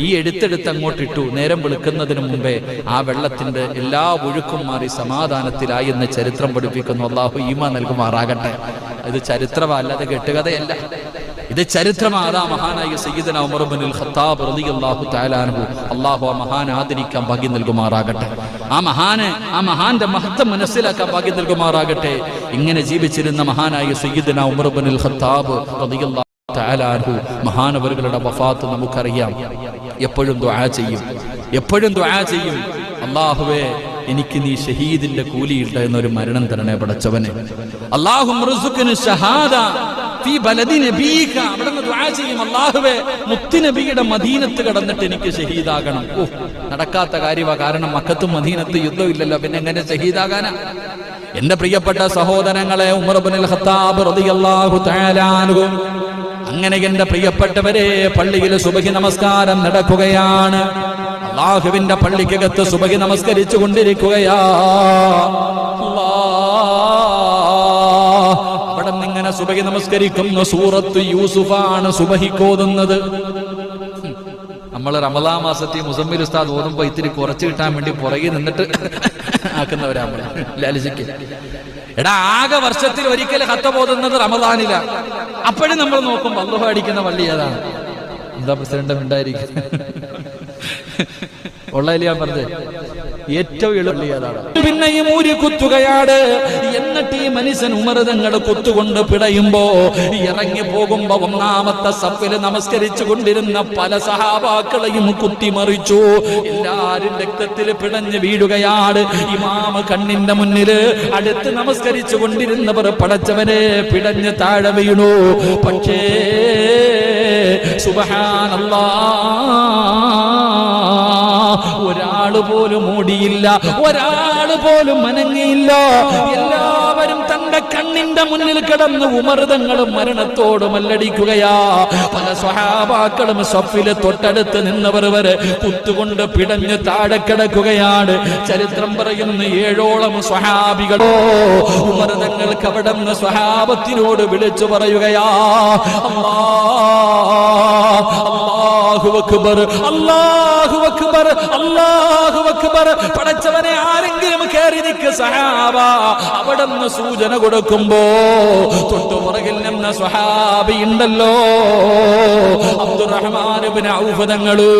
ഈ എഴുത്തെടുത്ത് അങ്ങോട്ടിട്ടു. നേരം വെളുക്കുന്നതിന് മുമ്പേ ആ വെള്ളത്തിന്റെ എല്ലാ ഒഴുക്കും മാറി സമാധാനത്തിലായി എന്ന് ചരിത്രം പഠിപ്പിക്കുന്നു. അള്ളാഹു ഈമാൻ നൽകുമാറാകട്ടെ. ഇത് ചരിത്രമല്ലാതെ കെട്ടുകഥയല്ല, ഇത് ചരിത്രമാണ്. ആ മഹാനായ സയ്യിദന ഉമർ ഇബ്നുൽ ഖത്താബ് റളിയല്ലാഹു തആല അൻഹു, അല്ലാഹു ആ മഹാനെ ആദരിക്കാൻ ഭാഗ്യം നൽകുമാറാകട്ടെ. ആ മഹാന്റെ മഹത്വം മനസ്സിലാക്കാൻ ഭാഗ്യം നൽകുമാറാകട്ടെ. ഇങ്ങനെ ജീവിച്ചിരുന്ന മഹാനായ സയ്യിദന ഉമർ ഇബ്നുൽ ഖത്താബ് റളിയല്ലാഹു തആല അൻഹു മഹാനവറുകളുടെ വഫാത്ത് നമുക്കറിയാം. എപ്പോഴും ദുആ ചെയ്യും, അല്ലാഹുവേ എനിക്ക് നീ ഷഹീദിന്റെ കൂലിയിട്ട എന്നൊരു മരണം തരണേ പടച്ചവനെ. അല്ലാഹുമ്മ റുസ്ഖ്നി ഷഹാദ ഫീ ബലദി നബീക. അവിടുന്ന് ദുആ ചെയ്യും, അല്ലാഹുവേ മുത്തുനബിയുടെ മദീനത്ത് കടന്നിട്ട് എനിക്ക് ഷഹീദാകണം. നടക്കാത്ത കാര്യമാ, കാരണം മക്കത്തും മദീനത്തും യുദ്ധമില്ലല്ലോ, പിന്നെ എങ്ങനെ ഷഹീദാകാനാ? എന്റെ പ്രിയപ്പെട്ട സഹോദരങ്ങളെ, ഉമർ ഇബ്നുൽ ഖത്താബ് റളിയല്ലാഹു തആല അൻഹു, അങ്ങനെ എന്റെ പ്രിയപ്പെട്ടവരെ, പള്ളിയിൽ സുബഹി നമസ്കാരം നടക്കുകയാണ്. അല്ലാഹുവിന്റെ പള്ളിക്കകത്ത് സുബഹി നമസ്കരിച്ചു കൊണ്ടിരിക്കുകയാ. അവിടെ നിന്നിങ്ങനെ സുബഹി നമസ്കരിക്കുന്ന സൂറത്ത് യൂസുഫാണ് സുബഹിക്കോതുന്നത്. നമ്മൾ റമദാൻ മാസത്തിൽ മുസമ്മിൽ ഉസ്താദ് ഓതുമ്പോ ഇത്തിരി കുറച്ച് കിട്ടാൻ വേണ്ടി പുറകെ നിന്നിട്ട് ആക്കുന്നവരാണ് ലാലിജിക്ക്. എടാ, ആകെ വർഷത്തിൽ ഒരിക്കൽ ഖത്ത ഓതുന്നത് റമദാനില. അപ്പോഴും നമ്മൾ നോക്കും അല്ലാഹു അടിക്കുന്ന പള്ളി ഏതാണ്? എന്താ പ്രസിഡന്റ് ഉണ്ടായിരിക്കും ഉള്ളതിൽ ഞാൻ പറഞ്ഞത് ഏറ്റവും എളുപ്പമാണ്. പിന്നെയും ഊരി കുത്തുകയാണ്. എന്നിട്ട് ഈ മനുഷ്യൻ ഉമർ തങ്ങൾ കുത്തുകൊണ്ട് പിടയുമ്പോ ഇറങ്ങി പോകുമ്പോ ഒന്നാമത്തെ സഫിൽ നമസ്കരിച്ചു കൊണ്ടിരുന്ന പല സഹാബാക്കളെയും കുത്തിമറിച്ചു. എല്ലാരും രക്തത്തിൽ പിടഞ്ഞ് വീഴുകയാണ്. ഇമാമ കണ്ണിന്റെ മുന്നില് അടുത്ത് നമസ്കരിച്ചു കൊണ്ടിരുന്നവർ പടച്ചവനെ പിടഞ്ഞ് താഴെ വീണു. പക്ഷേ സുബ്ഹാനല്ലാഹ്, ഒരാള് പോലും ഓടിയില്ല, ഒരാള് പോലും അനങ്ങിയില്ല. എല്ലാവരും തന്റെ കണ്ണിന്റെ മുന്നിൽ കിടന്ന് ഉമർ തങ്ങൾ മരണത്തോട് മല്ലടിക്കുകയാ. പല സ്വഹാബാക്കളും സഫില് തൊട്ടടുത്ത് നിന്നവർ വരെ കുത്തുകൊണ്ട് പിടഞ്ഞ് താഴെ കിടക്കുകയാണ്. ചരിത്രം പറയുന്ന 7ഓളം സ്വഹാബികളോ ഉമർ തങ്ങൾക്ക് അവിടെ നിന്ന് സ്വഹാബത്തിനോട് വിളിച്ചു പറയുകയാ, അല്ലാഹു അക്ബർ, അല്ലാഹു അക്ബർ, അല്ലാഹു അക്ബർ. പടച്ചവനെ, ആരെങ്കിലും കയറി നിൽക്ക് സഹാബ. അവിടെ നിന്ന് സൂചന കൊടുക്കുമ്പോ തൊട്ടുപുറകിൽ നിന്ന സ്വഹാബി ഉണ്ടല്ലോ, അബ്ദുറഹ്മാൻ ഇബ്നു ഔഫ് തങ്ങള്.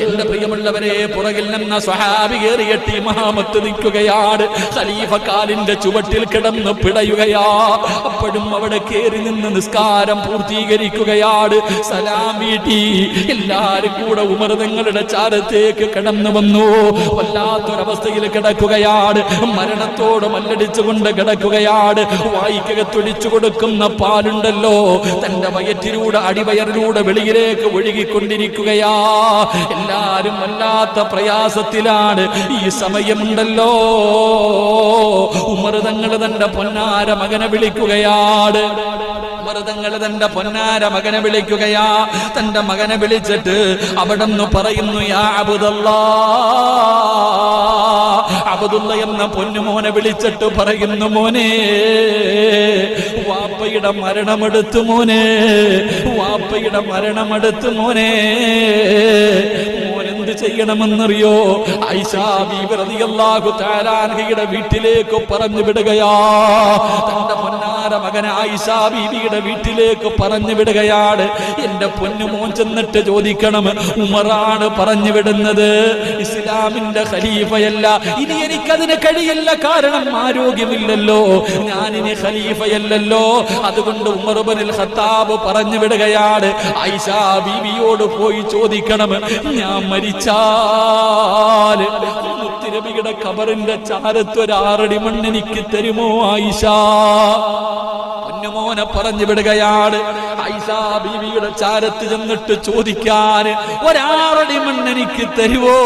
എന്റെ പ്രിയമുള്ളവരെ, പുറകിൽ നിന്ന സ്വഹാബി കയറിയിട്ട് ഇമാമത്ത് നിൽക്കുകയാണ്. ഖലീഫ കാലിന്റെ ചുവട്ടിൽ കിടന്ന് പിടയുകയാ. അപ്പോഴും അവിടെ കയറി നിന്ന് നിസ്കാരം പൂർത്തീകരിക്കുകയാണ്. സലാം വീട്ടി എല്ലാരും കൂടെ ഉമർ തങ്ങളുടെ ചാരത്തേക്ക് കടന്നു വന്നു. വല്ലാത്തൊരവസ്ഥയിൽ കിടക്കുകയാണ്. മരണത്തോട് മല്ലടിച്ചുകൊണ്ട് കിടക്കുകയാണ്. വായിക്കകത്തൊഴിച്ചു കൊടുക്കുന്ന പാലുണ്ടല്ലോ, തന്റെ വയറ്റിലൂടെ അടിവയറിലൂടെ വെളിയിലേക്ക് ഒഴുകിക്കൊണ്ടിരിക്കുകയാ. എല്ലാരും വല്ലാത്ത പ്രയാസത്തിലാണ്. ഈ സമയമുണ്ടല്ലോ, ഉമർ തങ്ങൾ തന്റെ പൊന്നാര മകനെ വിളിക്കുകയാണ്. തങ്ങൾ തന്റെ പൊന്നാര മകനെ വിളിക്കുകയാ. തന്റെ മകനെ വിളിച്ചിട്ട് അവിടെ നിന്ന് പറയുന്നു, യാ അബ്ദുല്ലാഹ്. അബ്ദുല്ല എന്ന പൊന്നുമോനെ വിളിച്ചിട്ട് പറയുന്നു, മോനെ, വാപ്പയുടെ മരണമെടുത്തു മോനെ, വാപ്പയുടെ മരണമെടുത്തു മോനെ. ചെയ്യണമെന്നറിയോ? ആയിഷാ ബീബി റളിയല്ലാഹു തആല അൻഹയുടെ വീട്ടിലേക്ക് പറഞ്ഞു വിടുകയാ. തന്റെ പൊന്നാര മകനെ ആയിഷാ ബീബിയുടെ വീട്ടിലേക്ക് പറഞ്ഞു വിടുകയാണ്. എന്റെ പൊന്നുമോൻ ചെന്നിട്ട് ചോദിക്കണം, ഉമറാണ് പറഞ്ഞു വിടുന്നത്, ഇസ്ലാമിന്റെ ഖലീഫയല്ല. ഇനി എനിക്കതിന് കഴിയില്ല, കാരണം ആരോഗ്യമില്ലല്ലോ, ഞാനിനി ഖലീഫയല്ലല്ലോ. അതുകൊണ്ട് ഉമർ ഇബ്നുൽ ഖത്താബ് പറഞ്ഞു വിടുകയാണ്, ആയിഷാ ബീവിയോട് പോയി ചോദിക്കണം, ഞാൻ മരിച്ചാൽ മുത്തുനബിയുടെ ഖബറിന്റെ ചാരത്ത് ഒരു 6 അടി മണ്ണ് എനിക്ക് തരുമോ ആയിഷാ? പൊന്നുമോനെ പറഞ്ഞു വിടുകയാണ്. ആയിഷാ ബീവിയുടെ ചാരത്ത് ചെന്നിട്ട് ചോദിക്കാൻ, ഒരു 6 അടി മണ്ണ് എനിക്ക് തരുവോ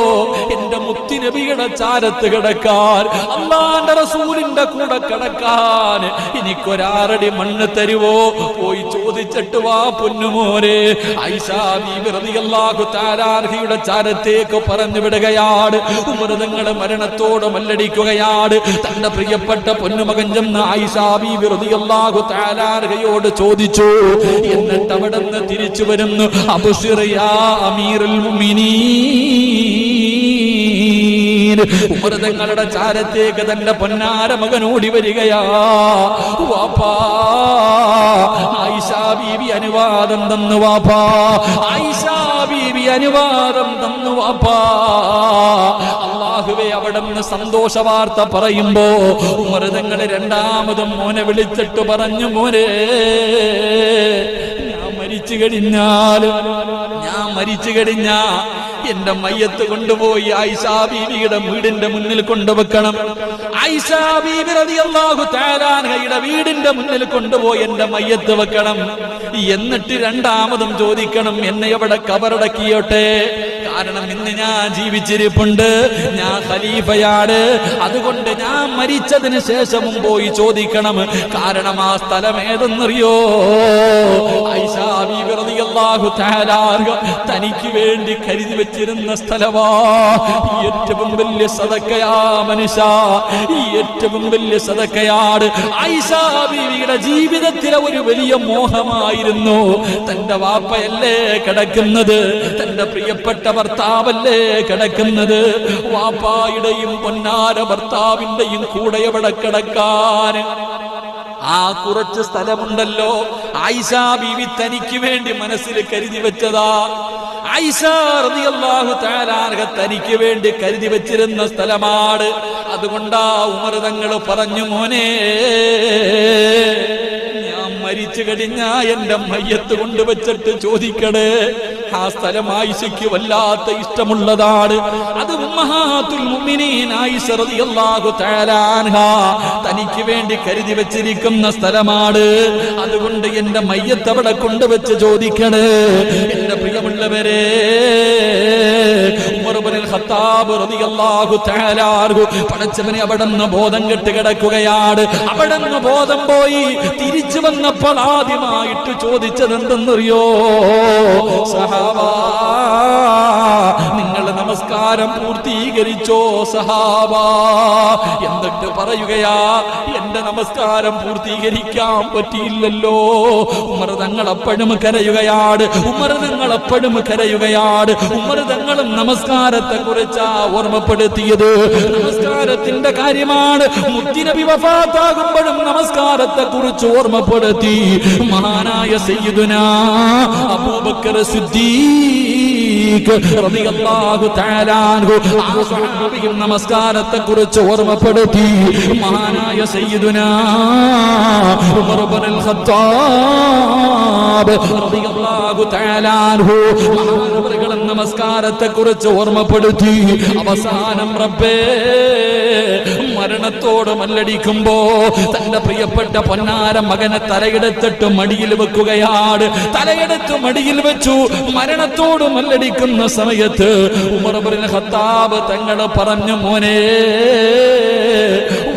എന്റെ മുത്തുനബിയുടെ ചാരത്ത് കിടക്കാൻ, അല്ലാഹുവിന്റെ റസൂലിന്റെ കൂടെ കിടക്കാൻ എനിക്കൊരു 6 അടി മണ്ണ് തരുവോ? പോയി ചോദിച്ചിട്ട് വാ പൊന്നുമോനെ. ആയിഷാ ബീവി റളിയല്ലാഹു തആല അൻഹയുടെ ചാരത്തേക്ക് പറഞ്ഞു വിടുകയാണ്. ഉമർ തങ്ങൾ മരണത്തോട് മല്ലടിക്കുകയാണ്. തന്റെ പ്രിയപ്പെട്ട പൊന്നുമകൻ ചെന്ന് ആയിഷാ ബീവി റളിയല്ലാഹു തആല അൻഹയോട് ചോദിച്ചു. എന്നിട്ട് അവിടെ നിന്ന് തിരിച്ചു വരുന്നു, അബ്ശിർ യാ അമീറുൽ മുഅ്മിനീൻ. ഉമർ തങ്ങളുടെ ചാരത്തേക്ക് തന്റെ പൊന്നാര മകൻ ഓടി വരികയാ. വാപ്പാ, ആയിഷാ ബീവി അനുവാദം തന്നു വാപ്പാ, ആയിഷാ ബീവി അനുവാദം തന്നു വാപ്പാ. അല്ലാഹുവേ, അവിടെ നിന്ന് സന്തോഷ വാർത്ത പറയുമ്പോ ഉമർ തങ്ങൾ രണ്ടാമതും മോനെ വിളിച്ചിട്ട് പറഞ്ഞു, മോനെ, ഞാൻ മരിച്ചു കഴിഞ്ഞാ എന്റെ മയ്യത്ത് കൊണ്ടുപോയി ആയിഷാ ബീവിയുടെ വീടിന്റെ മുന്നിൽ കൊണ്ടുവെക്കണം. ആയിഷാ ബീവി റളിയല്ലാഹു തആല അൻഹയുടെ വീടിന്റെ മുന്നിൽ കൊണ്ടുപോയി എന്റെ മയ്യത്ത് വെക്കണം. എന്നിട്ട് രണ്ടാമതും ചോദിക്കണം, എന്നെ എവിടെ കബറടക്കിയോട്ടെ, കാരണം ഇന്ന് ഞാൻ ജീവിച്ചിരിപ്പുണ്ട്, ഞാൻ ഖലീഫയാണ്. അതുകൊണ്ട് ഞാൻ മരിച്ചതിന് ശേഷവും പോയി ചോദിക്കണം, കാരണം ആ സ്ഥലം ഏതെന്നറിയോ? ആയിഷാ ബീവി റളിയല്ലാഹു തആല തനിക്ക് വേണ്ടി കരുതി വെച്ചിരുന്ന സ്ഥലമാ. ഏറ്റവും വലിയ സദക്കയാ മനുഷ്യ, ഏറ്റവും വലിയ സദക്കയാണ്. ആയിഷാ ബീവിയുടെ ജീവിതത്തിലെ ഒരു വലിയ മോഹമായിരുന്നു, തന്റെ വാപ്പയല്ലേ കിടക്കുന്നത്, തന്റെ പ്രിയപ്പെട്ട ഭർത്താവല്ലേ കിടക്കുന്നത്, വാപ്പായുടെയും പൊന്നാര ഭർത്താവിന്റെയും കൂടെ എവിടെ കിടക്കാൻ? ആ കുറച്ച് സ്ഥലമുണ്ടല്ലോ, ആയിഷാ ബീവി തനിക്ക് വേണ്ടി മനസ്സിൽ കരുതി വെച്ചതാ. ആയിഷാ റളിയല്ലാഹു തആല അൻഹ തനിക്ക് വേണ്ടി കരുതി വെച്ചിരുന്ന സ്ഥലമാണ്. അതുകൊണ്ടാ ഉമർ തങ്ങൾ പറഞ്ഞു, മോനെ, ഞാൻ മരിച്ചു കഴിഞ്ഞാ എന്റെ മയ്യത്ത് കൊണ്ടുവച്ചിട്ട് ചോദിക്കണേ. ആ സ്ഥലം ആയിഷയ്ക്ക് വല്ലാത്ത ഇഷ്ടമുള്ളതാണ്. അത് ഉമ്മഹാത്തുൽ മുഅ്മിനീൻ ആയിഷ റളിയല്ലാഹു തആല അൻഹ തനിക്ക് വേണ്ടി കരുതി വെച്ചിരിക്കുന്ന സ്ഥലമാണ്. അതുകൊണ്ട് എന്റെ മയ്യത്ത് അവിടെ കൊണ്ടുവച്ച് ചോദിക്കണേ. എന്റെ പ്രിയമുള്ളവരെ, ഉമർ ഇബ്നുൽ ഖത്താബ് റളിയല്ലാഹു തആല അൻഹു പടച്ചവനെ അവിടെ നിന്ന് ബോധം കെട്ട് കിടക്കുകയാണ്. അവിടെ നിന്ന് ബോധം പോയി തിരിച്ചു വന്നപ്പോൾ ആദ്യമായിട്ട് ചോദിച്ചത് എന്തെന്നറിയോ? സഹാബാ, നിങ്ങൾ നമസ്കാരം പൂർത്തീകരിച്ചോ സഹാബാ? എന്നിട്ട് പറയുകയാ, എന്റെ നമസ്കാരം പൂർത്തീകരിക്കാൻ പറ്റിയില്ലല്ലോ. ഉമർ തങ്ങൾ അപ്പോഴും കരയുകയാണ്, ഉമർ തങ്ങൾ അപ്പോഴും കരയുകയാണ്. ഉമർ തങ്ങളും നമസ്കാരത്തെ കുറിച്ചാ ഓർമ്മപ്പെടുത്തിയത്. നമസ്കാരത്തിന്റെ കാര്യമാണ്. മുത്തുനബി വഫാത്താകുമ്പോഴും നമസ്കാരത്തെ കുറിച്ച് ഓർമ്മപ്പെടുത്തി. മഹാനായ സയ്യിദുനാ അബൂബക്കർ സിദ്ദീഖ് റളിയല്ലാഹു തആല അൻഹു ആ സ്വഹാബിയും നമസ്കാരത്തെ കുറിച്ച് ഓർമ്മപ്പെടുത്തി. മഹാനായ സയ്യിദുനാ ഉമർ ഇബ്നുൽ ഖത്താബ് റളിയല്ലാഹു തആല അൻഹു മഹാനവറുകളും നമസ്കാരത്തെ കുറിച്ച് ഓർമ്മപ്പെടുത്തി. അവസാനം റബ്ബേ മരണത്തോട് മല്ലടിക്കുമ്പോ തന്റെ പ്രിയപ്പെട്ട പൊന്നാര മകനെ തലയെടുത്തിട്ട് മടിയിൽ വെക്കുകയാണ്. തലയെടുത്ത് മടിയിൽ വെച്ചു. മരണത്തോട് മല്ലടിക്കുന്ന സമയത്ത് ഉമർ ഇബ്നുൽ ഖത്താബ് തങ്ങൾ പറഞ്ഞു, മോനെ,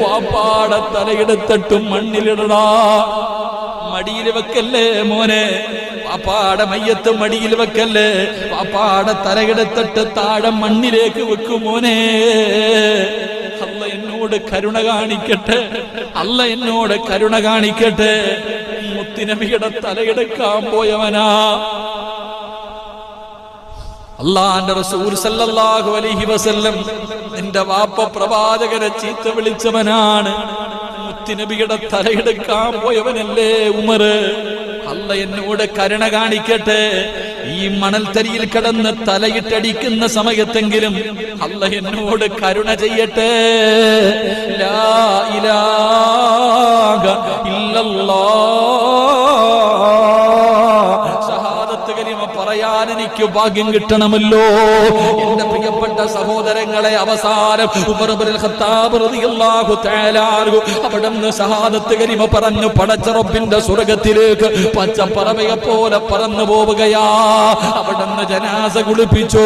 വാപ്പാടെ തലയെടുത്തിട്ട് മണ്ണിലിടടാ, മടിയിൽ വെക്കല്ലേ മോനെ, വാപ്പാടെ മയ്യത്ത് മടിയിൽ വെക്കല്ലേ, വാപ്പാടെ തലയെടുത്തിട്ട് താഴെ മണ്ണിലേക്ക് വെക്കും മോനെ. അല്ല എന്നോട് കരുണ കാണിക്കട്ടെ, അല്ല എന്നോട് കരുണ കാണിക്കട്ടെ. മുത്തുനബിയുടെ തലയെടുക്കാൻ പോയവനാ. അല്ലാഹുവിന്റെ റസൂൽ സല്ലല്ലാഹു അലൈഹി വസല്ലം നിന്റെ വാപ്പ പ്രവാചകനെ ചീത്ത വിളിച്ചവനാണ്, മുത്തുനബിയുടെ തലയെടുക്കാൻ പോയവനല്ലേ ഉമർ. അല്ല എന്നോട് കരുണ കാണിക്കട്ടെ, ഈ മണൽത്തരിയിൽ കിടന്ന് തലയിട്ടടിക്കുന്ന സമയത്തെങ്കിലും അല്ല എന്നോട് കരുണ ചെയ്യട്ടെ. ലാ ഇലാഹ ഇല്ലല്ലാഹ്, ഷഹാദത്ത് കലിമ പറയാൻ എനിക്ക് ഭാഗ്യം കിട്ടണമല്ലോ. എന്റെ പ്രിയപ്പെട്ട സഹോദരങ്ങളെ, അവസാനം ഉമർ ഇബ്നുൽ ഖത്താബ് റളിയല്ലാഹു തആല അൻഹു അവിടുന്ന് ഷഹാദത്ത് കലിമ പറഞ്ഞു പടച്ച റബ്ബിന്റെ സ്വർഗ്ഗത്തിലേക്ക് പച്ചപ്പറവയെ പോലെ പറന്നു പോവുകയാ. അവിടുന്ന് ജനാസ കുളിപ്പിച്ചു.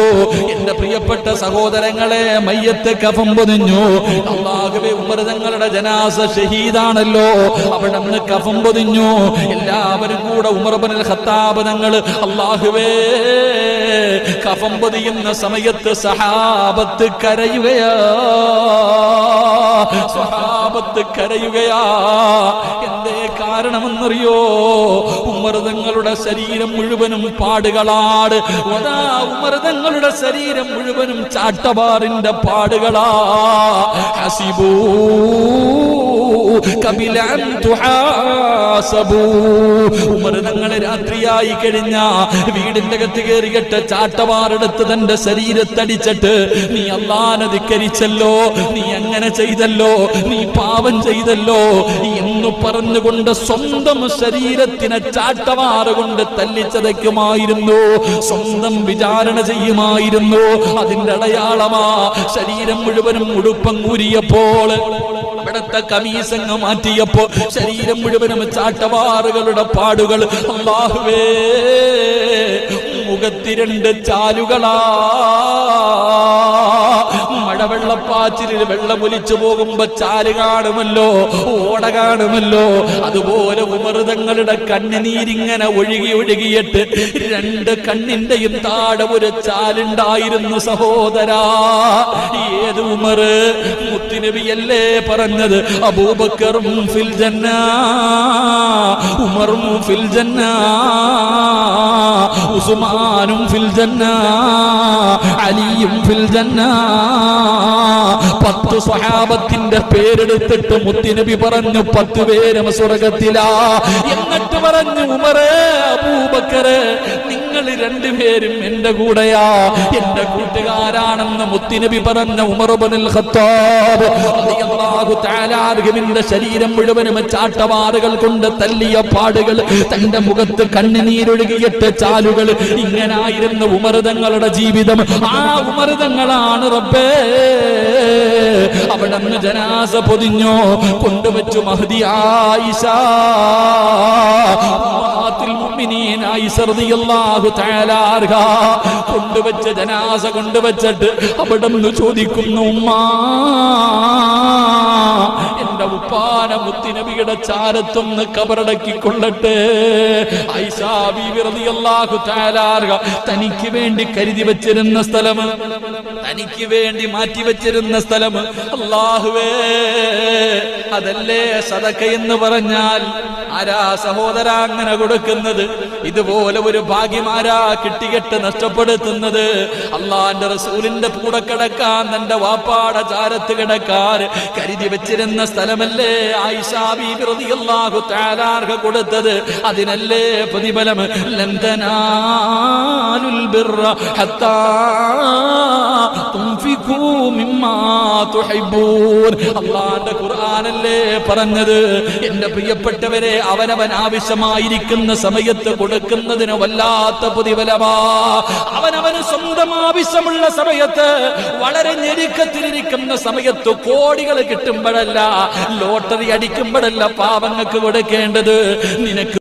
എന്റെ പ്രിയപ്പെട്ട സഹോദരങ്ങളെ, മയ്യത്ത് കഫൻ പൊതിഞ്ഞു. അല്ലാഹുവേ, ഉമർ തങ്ങളുടെ ജനാസ ഷഹീദാണല്ലോ. അവിടുന്ന് കഫൻ പൊതിഞ്ഞു. എല്ലാവരും കൂടെ ഉമർ ഇബ്നുൽ ഖത്താബ് തങ്ങൾ അല്ലാഹുവേ കഫൻ പൊതിയുന്ന സമയത്ത് സഹാബത്ത് കരയുകയാ, സഹാബത്ത് കരയുകയാ. എന്തേ കാരണമെന്നറിയോ? ഉമർ തങ്ങളുടെ ശരീരം മുഴുവനും പാടുകളാണ്. ഉമർ തങ്ങളുടെ ശരീരം മുഴുവനും ചാട്ടവാറിന്റെ പാടുകളാ. ഹസിബൂ ഖബല അൻ തുഹാസബൂ. ഉമർ തങ്ങളെ രാത്രിയായി കഴിഞ്ഞ വീടിന്റെ അകത്ത് കയറിയിട്ട് ചാട്ടവാറെടുത്ത് തന്റെ ശരീരത്തടിച്ചിട്ട്, നീ അല്ലാഹുവിനെ ധിക്കരിച്ചല്ലോ, നീ അങ്ങനെ ചെയ്തല്ലോ, നീ പാപം ചെയ്തല്ലോ എന്ന് പറഞ്ഞുകൊണ്ട് സ്വന്തം ശരീരത്തിനെ ചാട്ടവാറ് കൊണ്ട് തല്ലിച്ചതയ്ക്കുമായിരുന്നു, സ്വന്തം വിചാരണ ചെയ്യുമായിരുന്നു. അതിന്റെ അടയാളമാ ശരീരം മുഴുവനും ഉടുപ്പം കൂരിയപ്പോൾ, അവിടത്തെ കമീസങ്ങ് മാറ്റിയപ്പോ ശരീരം മുഴുവനും ചാട്ടവാറുകളുടെ പാടുകൾ. അല്ലാഹുവേ, മുഖത്തിരണ്ട് ചാലുകളാ. മഴവെള്ളപ്പാച്ചിലിൽ വെള്ളമൊലിച്ചു പോകുമ്പോ ചാല് കാണുമല്ലോ, ഓട കാണുമല്ലോ. അതുപോലെ ഉമർ തങ്ങളുടെ കണ്ണുനീരിങ്ങനെ ഒഴുകി ഒഴുകിയിട്ട് രണ്ട് കണ്ണിന്റെയും താഴെ ഒരു ചാലുണ്ടായിരുന്നു സഹോദരാ. ഏത് ഉമർ? മുത്തുനബിയല്ലേ പറഞ്ഞത്, അബൂബക്കറും ഫിൽ ജന്ന, ഉമറും ഫിൽ ജന്ന, ഉസ്മാനും ഫിൽ ജന്ന, അലിയും ഫിൽ ജന്ന. 10 സ്വഹാബത്തിന്റെ പേരെടുത്തിട്ട് മുത്തുനബി പറഞ്ഞു 10 പേരും സ്വർഗ്ഗത്തിലാ. എന്നിട്ട് പറഞ്ഞു, ഉമറേ, അബൂബക്കറെ, നിങ്ങൾ രണ്ടുപേരും എന്റെ കൂടെയാ, എന്റെ കൂട്ടുകാരാണെന്ന് മുത്തുനബി പറഞ്ഞ ഉമർ ഇബ്നുൽ ഖത്താബ് റളിയല്ലാഹു തആല അൻഹുവിന്റെ ശരീരം മുഴുവനും ചാട്ടവാറുകൾ കൊണ്ട് തല്ലിയ പാടുകൾ, തന്റെ മുഖത്ത് കണ്ണുനീരൊഴുകിയിട്ട് ചാലുകൾ. ഇങ്ങനായിരുന്നു ഉമർ തങ്ങളുടെ ജീവിതം. ആ ഉമർ തങ്ങളാണ് റബ്ബേ അവിടുന്ന് ജനാസ പൊതിഞ്ഞു കൊണ്ടുവച്ചു. മഹ്ദി ആയിഷ, ഉമ്മാത്തുൽ മുഅ്മിനീൻ ആയിഷ റളിയല്ലാഹു തആല അൻഹ കൊണ്ടുവച്ച ജനാസ കൊണ്ടുവച്ചിട്ട് അവിടുന്ന് ചോദിക്കുന്നു, ഉമ്മാ, എന്റെ ഉപ്പാന മുത്തുനബിയുടെ ചാരത്തൊന്ന് കബറടക്കിക്കൊള്ളട്ടെ. ആയിഷ ബീവി റളിയല്ലാഹു തആല അൻഹ തനിക്ക് വേണ്ടി കരുതി വെച്ചിരുന്ന സ്ഥലം, തനിക്ക് വേണ്ടി മാറ്റി വെച്ചിരുന്ന സ്ഥലം, അല്ലാഹുവേ, അതല്ലേ സദഖ എന്ന് പറഞ്ഞാൽ. ആരാ സഹോദര അങ്ങനെ കൊടുക്കുന്നത്? ഇതുപോലെ ഒരു ഭാഗ്യമാരാ കിട്ടികെട്ട് നഷ്ടപ്പെടുത്തുന്നത്? അള്ളാന്റെ റസൂലിന്റെ കൂടെ കിടക്കാൻ, തന്റെ വാപ്പാടെ ചാരത്ത് കിടക്കാൻ കരുതി വെച്ചിരുന്ന സ്ഥലമല്ലേ ആയിഷ ബീബി റളിയല്ലാഹു തആല അൻഹ കൊടുത്തത്? അതിനല്ലേ പ്രതിഫലം. ലൻ തനാലുൽ ബിർറ ഹത്താ തുൻഫിഖൂ മിമ്മാ തുഹിബ്ബൂൻ. അല്ലാഹുവിന്റെ ഖുർആനല്ലേ പറഞ്ഞത്? എന്റെ പ്രിയപ്പെട്ടവരെ, അവനവൻ ആവശ്യമായിരിക്കുന്ന സമയത്ത് കൊടുക്കുന്നതിന് വല്ലാത്ത പ്രതിഫലമാ. അവനവന് സ്വന്തം ആവശ്യമുള്ള സമയത്ത്, വളരെ ഞെരുക്കത്തിലിരിക്കുന്ന സമയത്ത് കോടികൾ കിട്ടുമ്പോഴല്ല, ലോട്ടറി അടിക്കുമ്പോഴല്ല പാവങ്ങൾക്ക് കൊടുക്കേണ്ടത്. നിനക്ക്